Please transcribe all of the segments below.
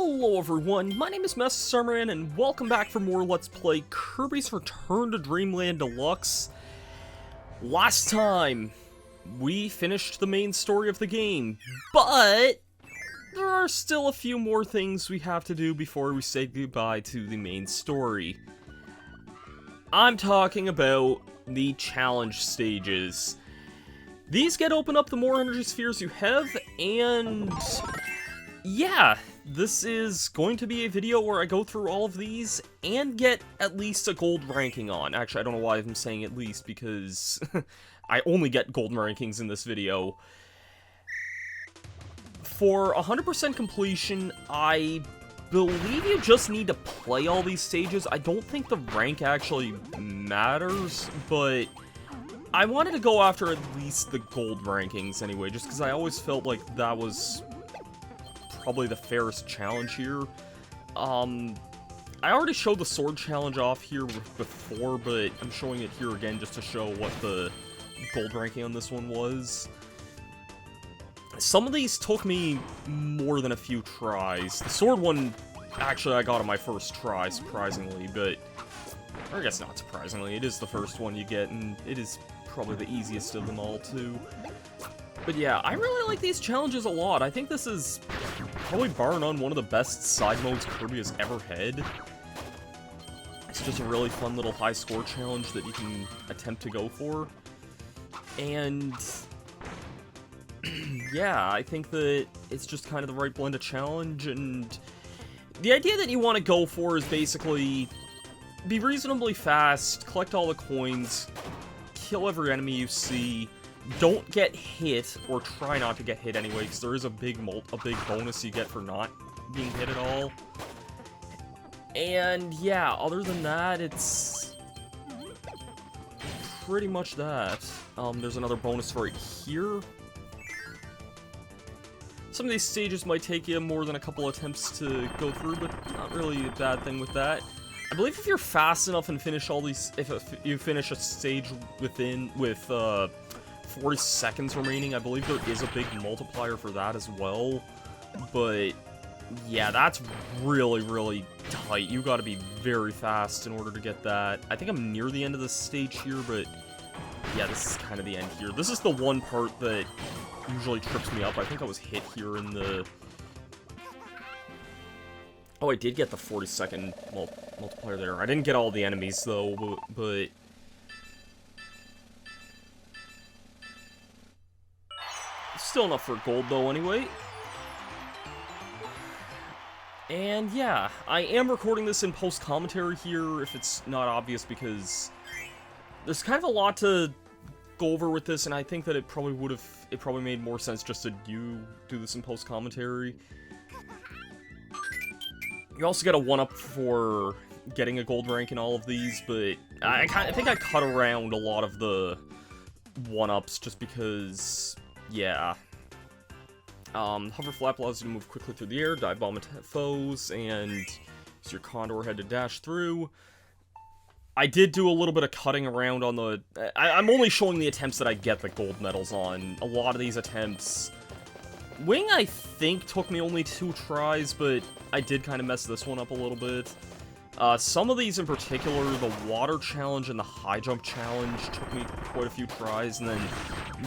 Hello everyone, my name is Summerman, and welcome back for more Let's Play Kirby's Return to Dreamland Deluxe. Last time, we finished the main story of the game, but there are still a few more things we have to do before we say goodbye to the main story. I'm talking about the challenge stages. These get opened up the more energy spheres you have, and yeah, this is going to be a video where I go through all of these and get at least a gold ranking on. Actually, I don't know why I'm saying at least, because I only get gold rankings in this video. For 100% completion, I believe you just need to play all these stages. I don't think the rank actually matters, but I wanted to go after at least the gold rankings anyway, just because I always felt like that was probably the fairest challenge here. I already showed the sword challenge off here before, but I'm showing it here again just to show what the gold ranking on this one was. Some of these took me more than a few tries. The sword one, actually, I got on my first try, surprisingly, but or I guess not surprisingly, it is the first one you get, and it is probably the easiest of them all, too. But yeah, I really like these challenges a lot. I think this is probably bar none one of the best side modes Kirby has ever had. It's just a really fun little high score challenge that you can attempt to go for. And yeah, I think that it's just kind of the right blend of challenge, and the idea that you want to go for is basically be reasonably fast, collect all the coins, kill every enemy you see, don't get hit, or try not to get hit anyway, because there is a big bonus you get for not being hit at all. And yeah, other than that, it's pretty much that. There's another bonus right here. Some of these stages might take you more than a couple attempts to go through, but not really a bad thing with that. I believe if you're fast enough and finish all these, if you finish a stage with 40 seconds remaining, I believe there is a big multiplier for that as well. But yeah, that's really, really tight. You gotta be very fast in order to get that. I think I'm near the end of the stage here, but yeah, this is kind of the end here. This is the one part that usually trips me up. I think I was hit here in the... Oh, I did get the 40-second multiplier there. I didn't get all the enemies, though, but... Still enough for gold, though, anyway. And yeah, I am recording this in post-commentary here, if it's not obvious, because there's kind of a lot to go over with this, and I think that it probably made more sense just to do this in post-commentary. You also get a 1-up for getting a gold rank in all of these, but I think I cut around a lot of the 1-ups just because, yeah. Hover flap allows you to move quickly through the air, dive bomb foes, and use your condor head to dash through. I did do a little bit of cutting around on the... I'm only showing the attempts that I get the gold medals on. A lot of these attempts... Wing, I think, took me only 2 tries, but I did kind of mess this one up a little bit. Some of these in particular, the water challenge and the high jump challenge took me quite a few tries, and then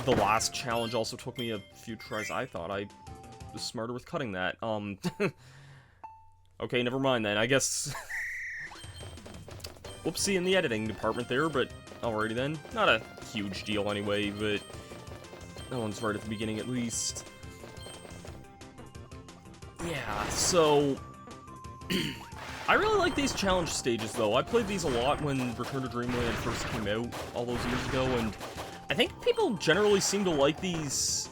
the last challenge also took me a few tries. I thought I was smarter with cutting that. Okay, never mind then. I guess... Whoopsie in the editing department there, but alrighty then. Not a huge deal anyway, but that one's right at the beginning at least. Yeah, so... I really like these challenge stages, though. I played these a lot when Return to Dreamland first came out all those years ago, and I think people generally seem to like these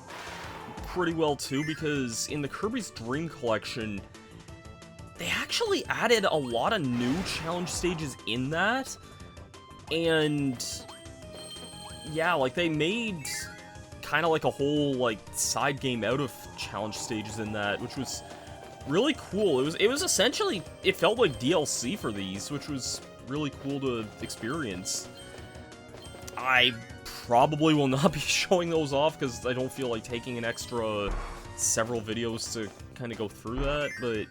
pretty well, too, because in the Kirby's Dream Collection, they actually added a lot of new challenge stages in that, and yeah, like, they made kind of like a whole, like, side game out of challenge stages in that, which was really cool. It was essentially, it felt like DLC for these, which was really cool to experience. I probably will not be showing those off, because I don't feel like taking an extra several videos to kind of go through that, but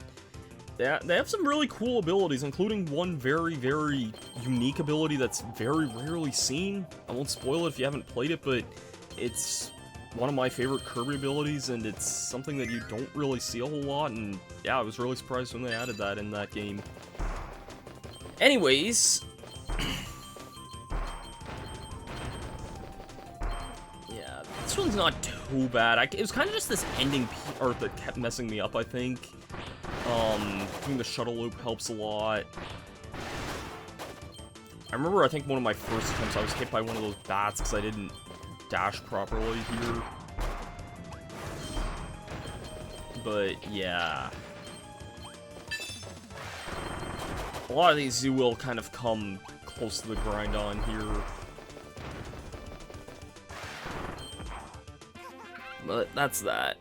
they have some really cool abilities, including one very, very unique ability that's very rarely seen. I won't spoil it if you haven't played it, but it's one of my favorite Kirby abilities, and it's something that you don't really see a whole lot, and yeah, I was really surprised when they added that in that game. Anyways... yeah, this one's not too bad. It was kind of just this ending part that kept messing me up, I think. Doing the shuttle loop helps a lot. I remember, I think one of my first attempts, I was hit by one of those bats because I didn't dash properly here. But, yeah. A lot of these you will kind of come close to the grind on here. But that's that.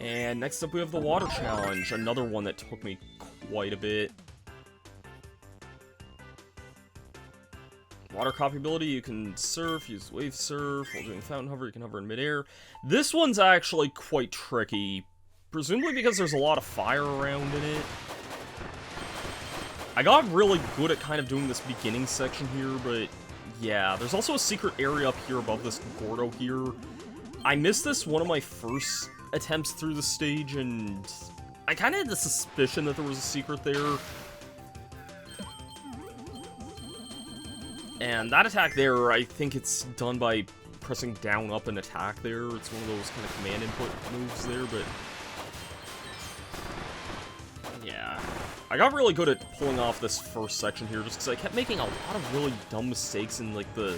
And next up we have the water challenge, another one that took me quite a bit. Water copy ability, you can surf, use wave surf, while doing fountain hover, you can hover in midair. This one's actually quite tricky, presumably because there's a lot of fire around in it. I got really good at kind of doing this beginning section here, but yeah, there's also a secret area up here above this Gordo here. I missed this one of my first attempts through the stage, and I kind of had the suspicion that there was a secret there. And that attack there, I think it's done by pressing down, up, and attack there. It's one of those kind of command input moves there, but... yeah. I got really good at pulling off this first section here, just because I kept making a lot of really dumb mistakes in, like, the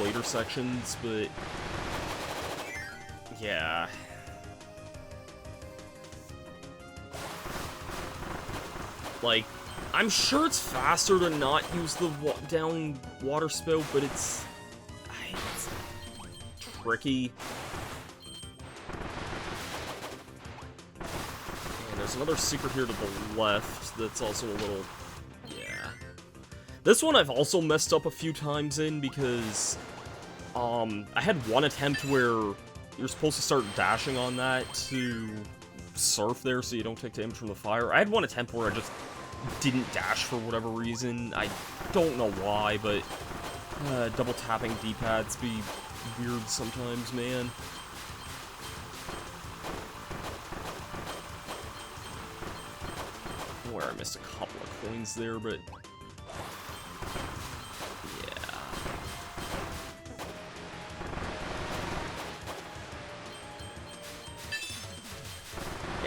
later sections, but... yeah. Like, I'm sure it's faster to not use the down water spout, but it's tricky. And there's another secret here to the left that's also a little... yeah. This one I've also messed up a few times in because I had one attempt where you're supposed to start dashing on that to surf there so you don't take damage from the fire. I had one attempt where I just didn't dash for whatever reason. I don't know why, but double tapping D-pads be weird sometimes, man. Where I missed a couple of coins there, but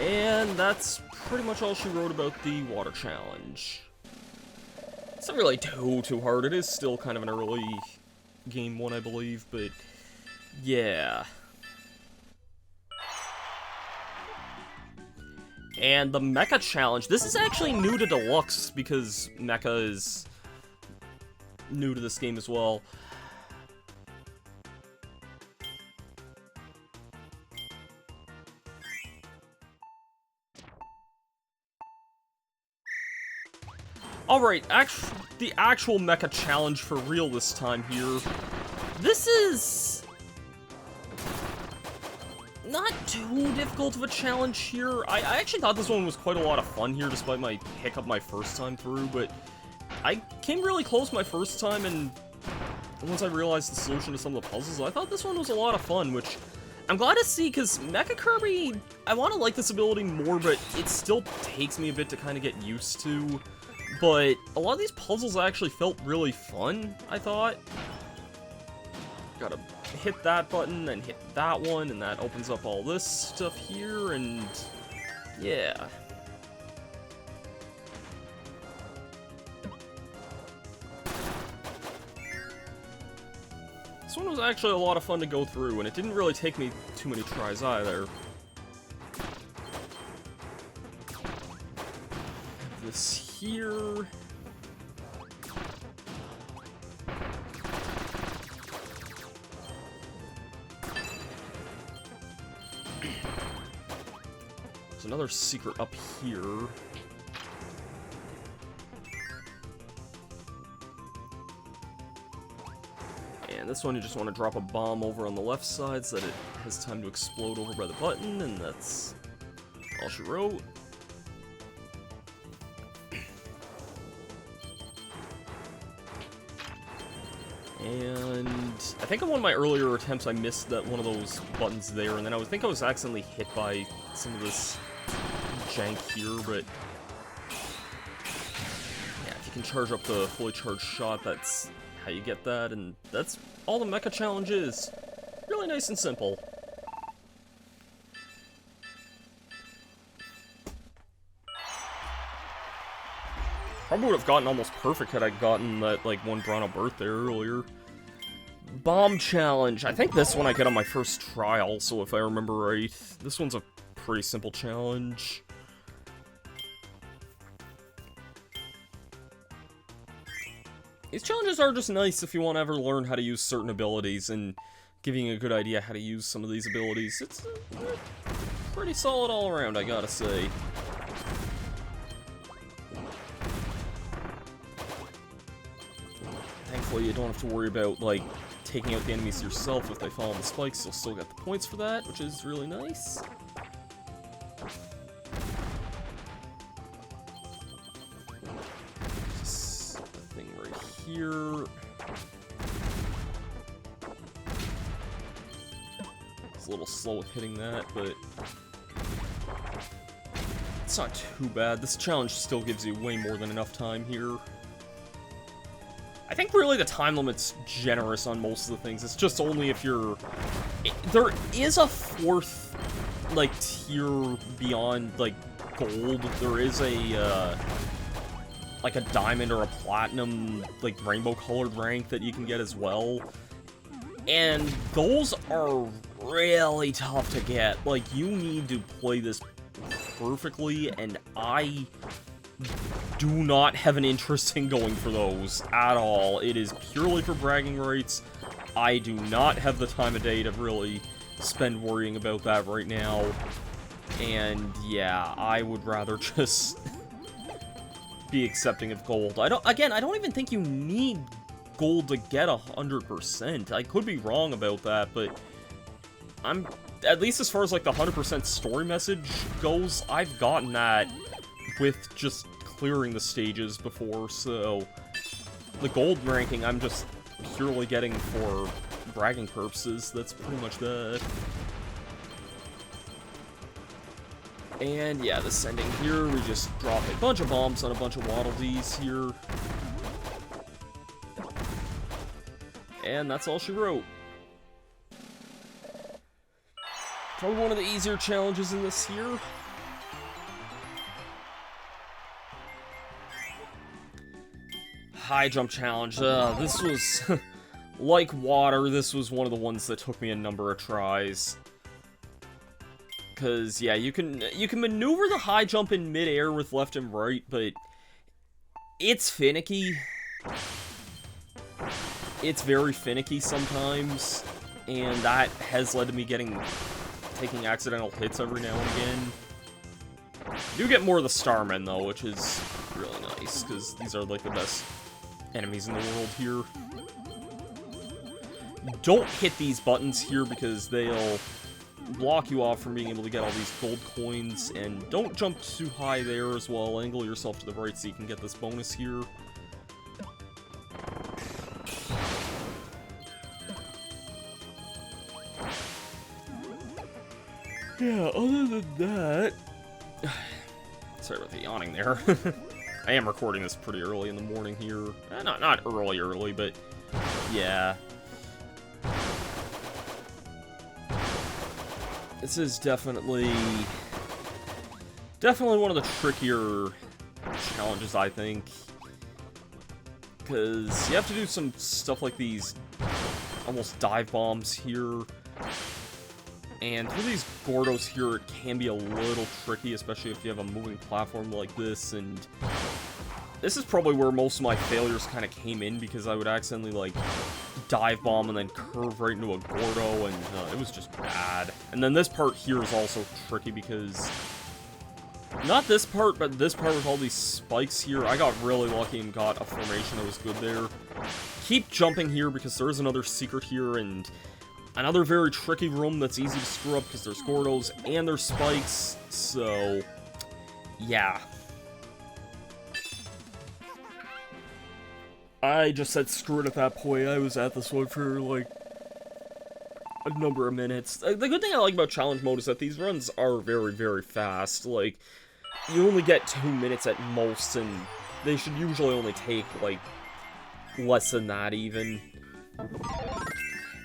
yeah. And that's pretty much all she wrote about the water challenge. It's not really too hard. It is still kind of an early game one, I believe, but yeah. And the Mecha challenge, this is actually new to Deluxe because Mecha is new to this game as well. Alright, the actual Mecha challenge for real this time here. This is not too difficult of a challenge here. I actually thought this one was quite a lot of fun here, despite my hiccup my first time through, but I came really close my first time, and once I realized the solution to some of the puzzles, I thought this one was a lot of fun, which I'm glad to see, because Mecha Kirby, I want to like this ability more, but it still takes me a bit to kind of get used to. But a lot of these puzzles actually felt really fun, I thought. Gotta hit that button, then hit that one, and that opens up all this stuff here, and yeah. This one was actually a lot of fun to go through, and it didn't really take me too many tries either. This here. There's another secret up here. And this one, you just want to drop a bomb over on the left side so that it has time to explode over by the button, and that's all she wrote. And I think on one of my earlier attempts I missed that one of those buttons there, and then I think I was accidentally hit by some of this jank here, but yeah, if you can charge up the fully charged shot, that's how you get that, and that's all the mecha challenge is. Really nice and simple. Probably would have gotten almost perfect had I gotten that, like, one Bronto birthday earlier. Bomb challenge. I think this one I get on my first try also, if I remember right. This one's a pretty simple challenge. These challenges are just nice if you want to ever learn how to use certain abilities, and giving you a good idea how to use some of these abilities. It's pretty solid all around, I gotta say. Thankfully, you don't have to worry about, like, taking out the enemies yourself. If they fall on the spikes, you'll still get the points for that, which is really nice. Just a thing right here. It's a little slow with hitting that, but it's not too bad. This challenge still gives you way more than enough time here. I think really the time limit's generous on most of the things. It's just only if you're... There is a fourth, like, tier beyond, like, gold. There is a, like a diamond or a platinum, like, rainbow-colored rank that you can get as well. And those are really tough to get. Like, you need to play this perfectly, and I do not have an interest in going for those at all. It is purely for bragging rights. I do not have the time of day to really spend worrying about that right now. And yeah, I would rather just be accepting of gold. I don't even think you need gold to get 100%. I could be wrong about that, but I'm, at least as far as like the 100% story message goes, I've gotten that with just clearing the stages before, so the gold ranking I'm just purely getting for bragging purposes. That's pretty much that. And yeah, this ending here, we just drop a bunch of bombs on a bunch of Waddle Dees here. And that's all she wrote. Probably one of the easier challenges in this here. High jump challenge. This was like water. This was one of the ones that took me a number of tries. Cause yeah, you can maneuver the high jump in midair with left and right, but it's finicky. It's very finicky sometimes, and that has led to me taking accidental hits every now and again. You do get more of the Starmen though, which is really nice, because these are like the best enemies in the world here. Don't hit these buttons here because they'll block you off from being able to get all these gold coins, and don't jump too high there as well. Angle yourself to the right so you can get this bonus here. Yeah, other than that... Sorry about the yawning there. I am recording this pretty early in the morning here. Not early, but yeah. This is definitely one of the trickier challenges, I think. Because you have to do some stuff like these almost dive bombs here. And through these Gordos here, it can be a little tricky, especially if you have a moving platform like this, and this is probably where most of my failures kind of came in, because I would accidentally, like, dive bomb and then curve right into a Gordo, and it was just bad. And then this part here is also tricky, because Not this part, but this part with all these spikes here. I got really lucky and got a formation that was good there. Keep jumping here because there is another secret here, and another very tricky room that's easy to screw up because there's Gordos and there's spikes, so yeah. I just said screw it at that point. I was at this one for, like, a number of minutes. The good thing I like about challenge mode is that these runs are very, very fast. Like, you only get 2 minutes at most, and they should usually only take, like, less than that, even.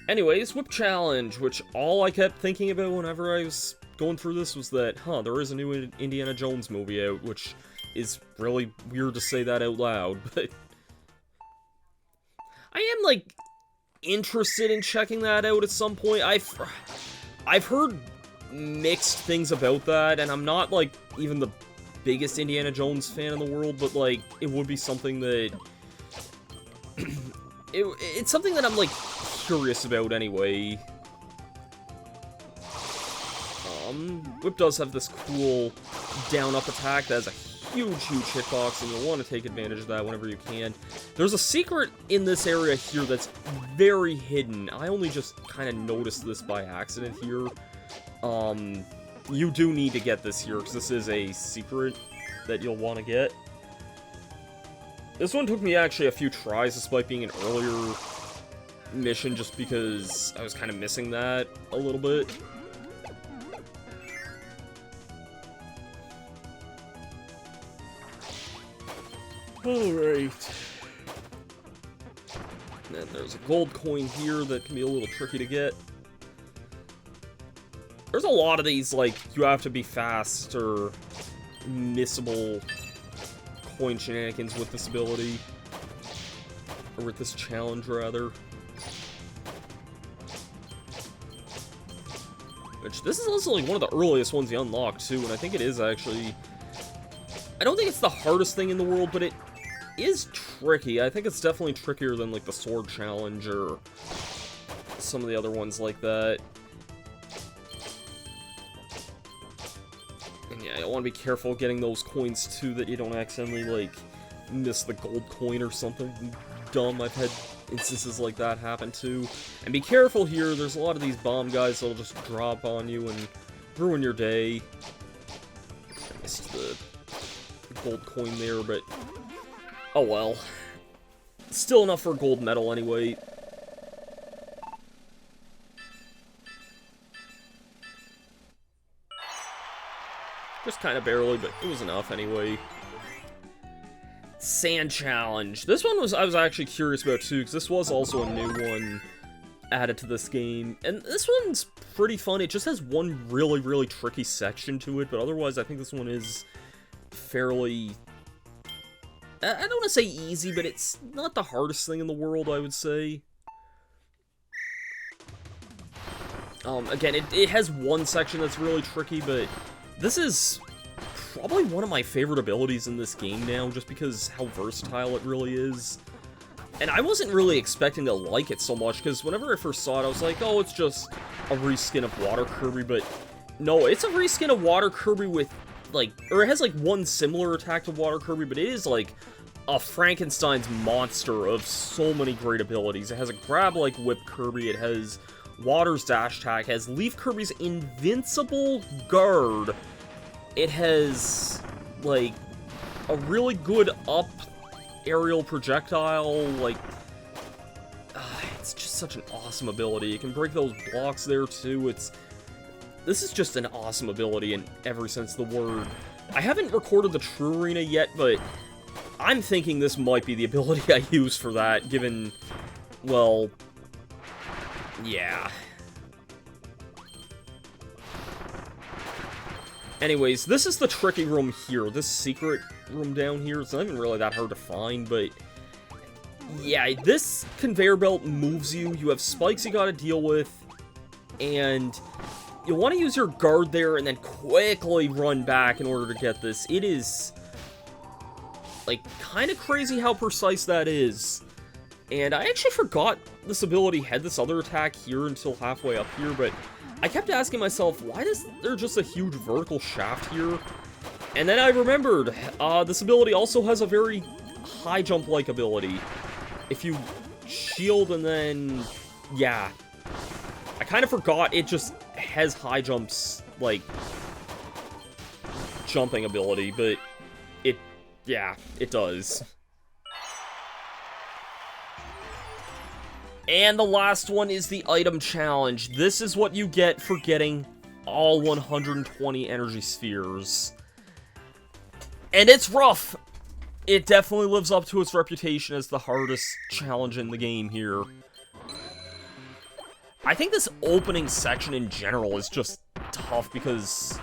Anyways, Whip Challenge, which all I kept thinking about whenever I was going through this was that, there is a new Indiana Jones movie out, which is really weird to say that out loud, but I am, like, interested in checking that out at some point. I've heard mixed things about that, and I'm not, like, even the biggest Indiana Jones fan in the world, but, like, it would be something that it's something that I'm, like, curious about anyway. Whip does have this cool down-up attack that has a huge hitbox, and you'll want to take advantage of that whenever you can. There's a secret in this area here that's very hidden. I only just kind of noticed this by accident here. You do need to get this here, because this is a secret that you'll want to get. This one took me actually a few tries, despite being an earlier mission, just because I was kind of missing that a little bit. Alright. And then there's a gold coin here that can be a little tricky to get. There's a lot of these, like, you have to be fast or missable coin shenanigans with this ability. Or with this challenge, rather. Which, this is also, like, one of the earliest ones you unlock, too, and I think it is, actually. I don't think it's the hardest thing in the world, but it is tricky. I think it's definitely trickier than, like, the sword challenge or some of the other ones like that. And yeah, you'll want to be careful getting those coins, too, that you don't accidentally, like, miss the gold coin or something dumb. I've had instances like that happen, too. And be careful here, there's a lot of these bomb guys that'll just drop on you and ruin your day. I missed the gold coin there, but oh well. Still enough for a gold medal anyway. Just kind of barely, but it was enough anyway. Sand challenge. This one I was actually curious about too, because this was also a new one added to this game. And this one's pretty fun. It just has one really tricky section to it, but otherwise I think this one is fairly, I don't want to say easy, but it's not the hardest thing in the world, I would say. Again, it has one section that's really tricky, but this is probably one of my favorite abilities in this game now, just because how versatile it really is. And I wasn't really expecting to like it so much, because whenever I first saw it, I was like, oh, it's just a reskin of Water Kirby, but no, it's a reskin of Water Kirby with, like, or it has, like, one similar attack to Water Kirby, but it is, like, a Frankenstein's monster of so many great abilities. It has a grab like Whip Kirby, it has Water's dash attack, it has Leaf Kirby's invincible guard, it has, like, a really good up aerial projectile, like, it's just such an awesome ability. It can break those blocks there, too. This is just an awesome ability in every sense of the word. I haven't recorded the True Arena yet, but I'm thinking this might be the ability I use for that, given, well, yeah. Anyways, this is the tricky room here. This secret room down here, it's not even really that hard to find, but yeah, this conveyor belt moves you. You have spikes you gotta deal with, and you'll want to use your guard there and then quickly run back in order to get this. It is, like, kind of crazy how precise that is. And I actually forgot this ability had this other attack here until halfway up here, but I kept asking myself, why is there just a huge vertical shaft here? And then I remembered, this ability also has a very high jump-like ability. If you shield and then... yeah. I kind of forgot it just has high jumps, like, jumping ability, but it... yeah, it does. And the last one is the item challenge. This is what you get for getting all 120 energy spheres. And it's rough. It definitely lives up to its reputation as the hardest challenge in the game here. I think this opening section in general is just tough because,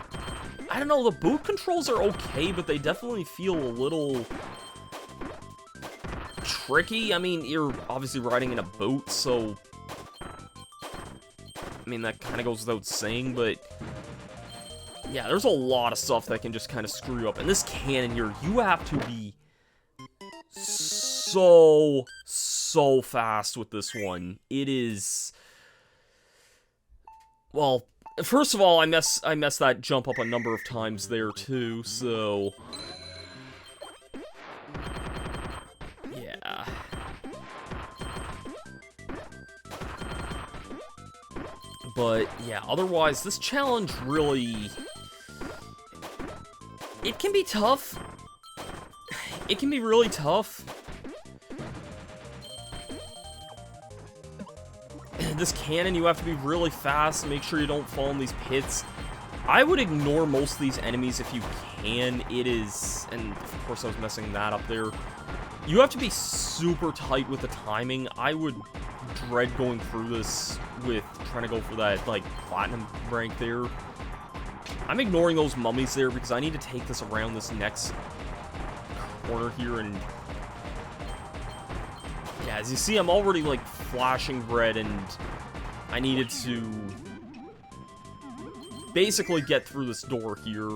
I don't know, the boot controls are okay, but they definitely feel a little tricky. I mean, you're obviously riding in a boat, so, I mean, that kind of goes without saying, but yeah, there's a lot of stuff that can just kind of screw you up. And this cannon here, you have to be so fast with this one. It is... well, first of all, I messed that jump up a number of times there, too, so... yeah. But, yeah, otherwise, this challenge really... it can be tough. It can be really tough. This cannon, you have to be really fast, make sure you don't fall in these pits. I would ignore most of these enemies if you can. It is, and of course I was messing that up there. You have to be super tight with the timing. I would dread going through this with trying to go for that, like, platinum rank there. I'm ignoring those mummies there because I need to take this around this next corner here, and yeah, as you see, I'm already, like, flashing red, and I needed to basically get through this door here.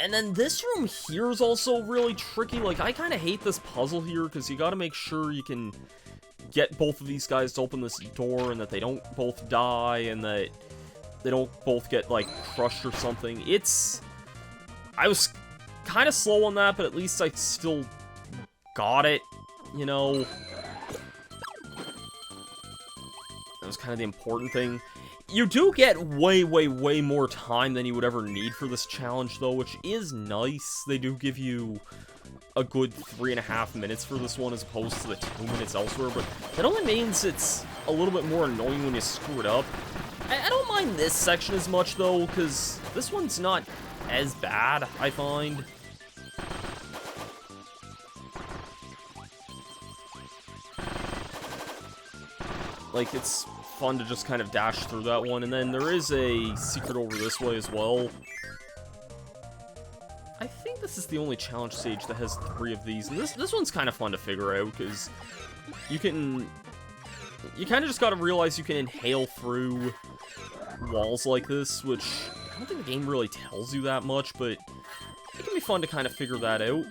And then this room here is also really tricky. Like, I kind of hate this puzzle here, because you gotta make sure you can get both of these guys to open this door, and that they don't both die, and that they don't both get, like, crushed or something. It's... I was kind of slow on that, but at least I still got it, you know. That was kind of the important thing. You do get way more time than you would ever need for this challenge, though, which is nice. They do give you a good 3.5 minutes for this one as opposed to the 2 minutes elsewhere, but that only means it's a little bit more annoying when you screw it up. I don't mind this section as much, though, because this one's not as bad, I find. Like, it's fun to just kind of dash through that one, and then there is a secret over this way as well. I think this is the only challenge stage that has 3 of these, and this one's kind of fun to figure out, because you kind of just gotta realize you can inhale through walls like this, which I don't think the game really tells you that much, but it can be fun to kind of figure that out.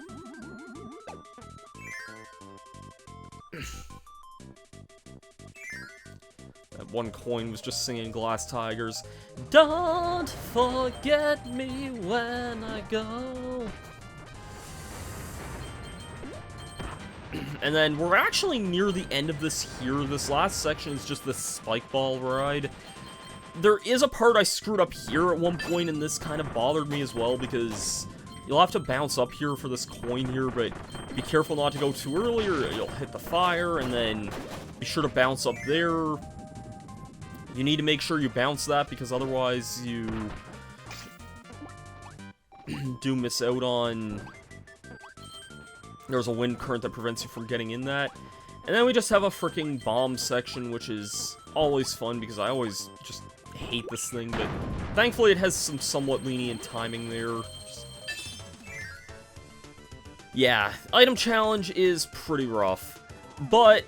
That one coin was just singing Glass Tigers. Don't forget me when I go. And then we're actually near the end of this here. This last section is just the spike ball ride. There is a part I screwed up here at one point, and this kind of bothered me as well, because you'll have to bounce up here for this coin here, but be careful not to go too early or you'll hit the fire, and then be sure to bounce up there. You need to make sure you bounce that, because otherwise you do miss out on... There's a wind current that prevents you from getting in that. And then we just have a freaking bomb section, which is always fun, because I always just hate this thing, but thankfully it has some somewhat lenient timing there. Yeah, item challenge is pretty rough, but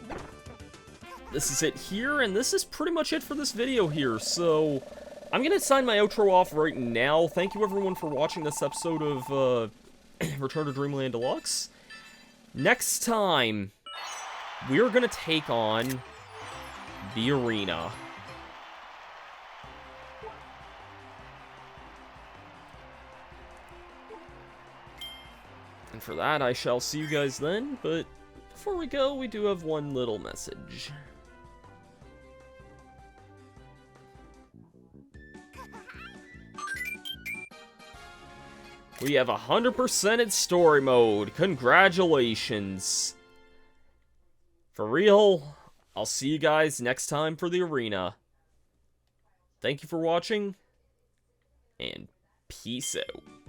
this is it here, and this is pretty much it for this video here, so I'm gonna sign my outro off right now. Thank you everyone for watching this episode of Return to Dreamland Deluxe. Next time, we're gonna take on the arena. And for that, I shall see you guys then, but before we go, we do have one little message. We have 100%ed story mode. Congratulations. For real, I'll see you guys next time for the arena. Thank you for watching, and peace out.